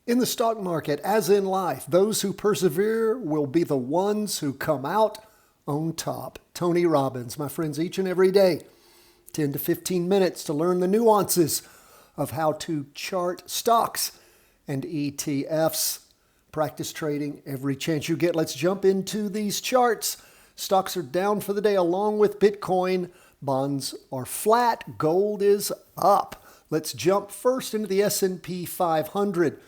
In the stock market, as in life, those who persevere will be the ones who come out on top. Tony Robbins, my friends, each and every day, 10 to 15 minutes to learn the nuances of how to chart stocks and ETFs. Practice trading every chance you get. Let's jump into these charts. Stocks are down for the day along with Bitcoin. Bonds are flat. Gold is up. Let's jump first into the S&P 500.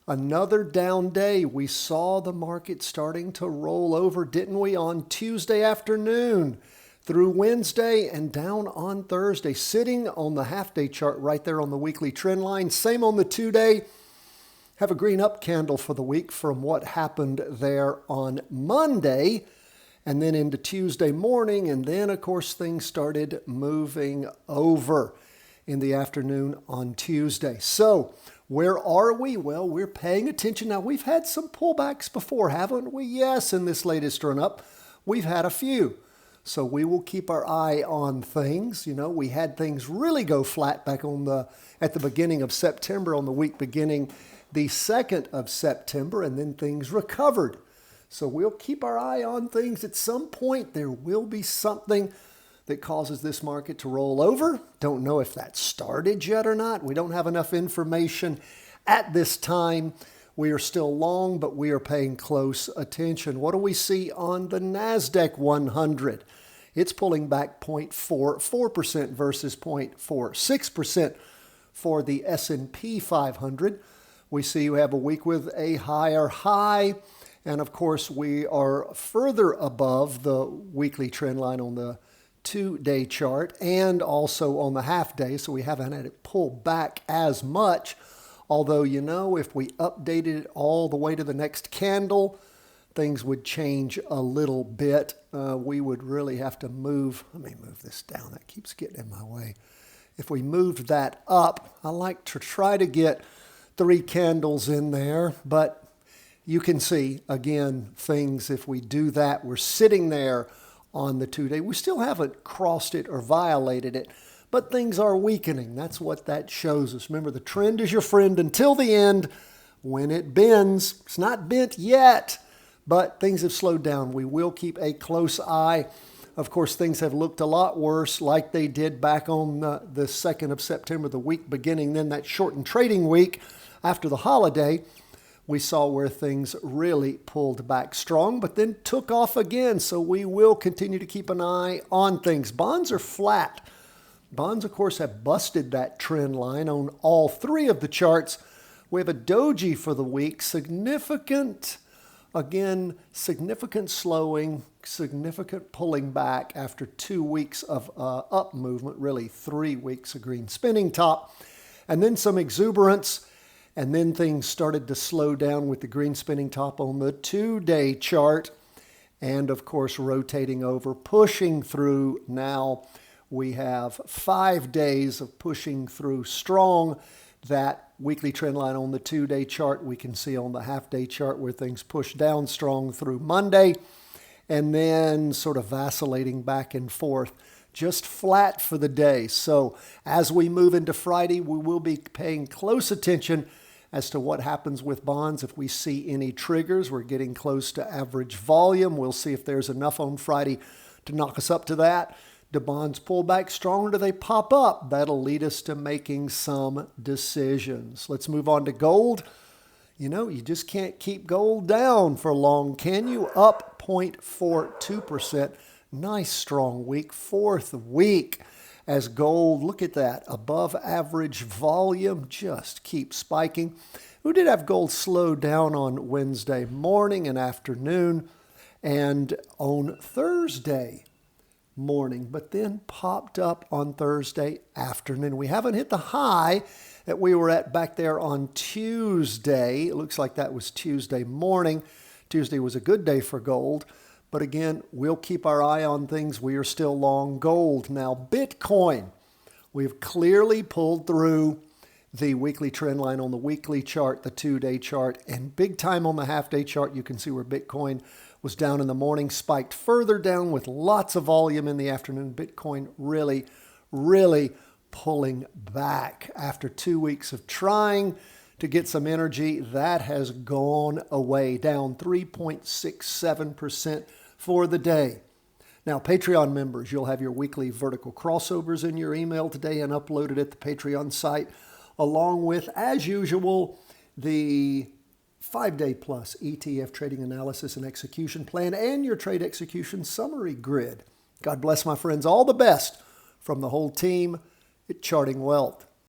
Another down day. We saw the market starting to roll over, didn't we, on Tuesday afternoon through Wednesday and down on Thursday, sitting on the half-day chart right there on the weekly trend line. Same on the 2-day. Have a green up candle for the week from what happened there on Monday and then into Tuesday morning. And then, of course, things started moving over in the afternoon on Tuesday. So where are we? Well, we're paying attention. Now, we've had some pullbacks before, haven't we? Yes, in this latest run-up, we've had a few. So we will keep our eye on things. You know, we had things really go flat back at the beginning of September, on the week beginning the 2nd of September, and then things recovered. So we'll keep our eye on things. At some point, there will be something that causes this market to roll over. Don't know if that started yet or not. We don't have enough information at this time. We are still long, but we are paying close attention. What do we see on the NASDAQ 100? It's pulling back 0.44% versus 0.46% for the S&P 500. We see you have a week with a higher high. And of course, we are further above the weekly trend line on the 2-day chart and also on the half-day. So we haven't had it pull back as much. Although, you know, if we updated it all the way to the next candle, things would change a little bit. We would really have to move. Let me move this down. That keeps getting in my way. If we moved that up, I like to try to get 3 candles in there, but you can see, again, things, if we do that, we're sitting there on the 2-day. We still haven't crossed it or violated it, but things are weakening. That's what that shows us. Remember, the trend is your friend until the end. When it bends, it's not bent yet, but things have slowed down. We will keep a close eye. Of course, things have looked a lot worse like they did back on the 2nd of September, the week beginning, then that shortened trading week after the holiday. We saw where things really pulled back strong, but then took off again. So we will continue to keep an eye on things. Bonds are flat. Bonds, of course, have busted that trend line on all 3 of the charts. We have a doji for the week. Significant slowing, significant pulling back after 2 weeks of up movement, really 3 weeks of green spinning top, and then some exuberance. And then things started to slow down with the green spinning top on the 2-day chart. And of course, rotating over, pushing through. Now we have 5 days of pushing through strong. That weekly trend line on the 2-day chart, we can see on the half-day chart where things push down strong through Monday. And then sort of vacillating back and forth. Just flat for the day. So as we move into Friday, we will be paying close attention as to what happens with bonds. If we see any triggers, we're getting close to average volume. We'll see if there's enough on Friday to knock us up to that. Do bonds pull back stronger? Do they pop up? That'll lead us to making some decisions. Let's move on to gold. You know, you just can't keep gold down for long, can you? Up 0.42%. Nice strong week, 4th week as gold, look at that, above average volume, just keeps spiking. We did have gold slow down on Wednesday morning and afternoon and on Thursday morning, but then popped up on Thursday afternoon. We haven't hit the high that we were at back there on Tuesday. It looks like that was Tuesday morning. Tuesday was a good day for gold. But again, we'll keep our eye on things. We are still long gold. Now, Bitcoin, we've clearly pulled through the weekly trend line on the weekly chart, the 2-day chart, and big time on the half-day chart. You can see where Bitcoin was down in the morning, spiked further down with lots of volume in the afternoon. Bitcoin really pulling back after 2 weeks of trying to get some energy. That has gone away, down 3.67% for the day. Now, Patreon members, you'll have your weekly vertical crossovers in your email today and uploaded at the Patreon site, along with, as usual, the 5-day plus ETF trading analysis and execution plan and your trade execution summary grid. God bless, my friends. All the best from the whole team at Charting Wealth.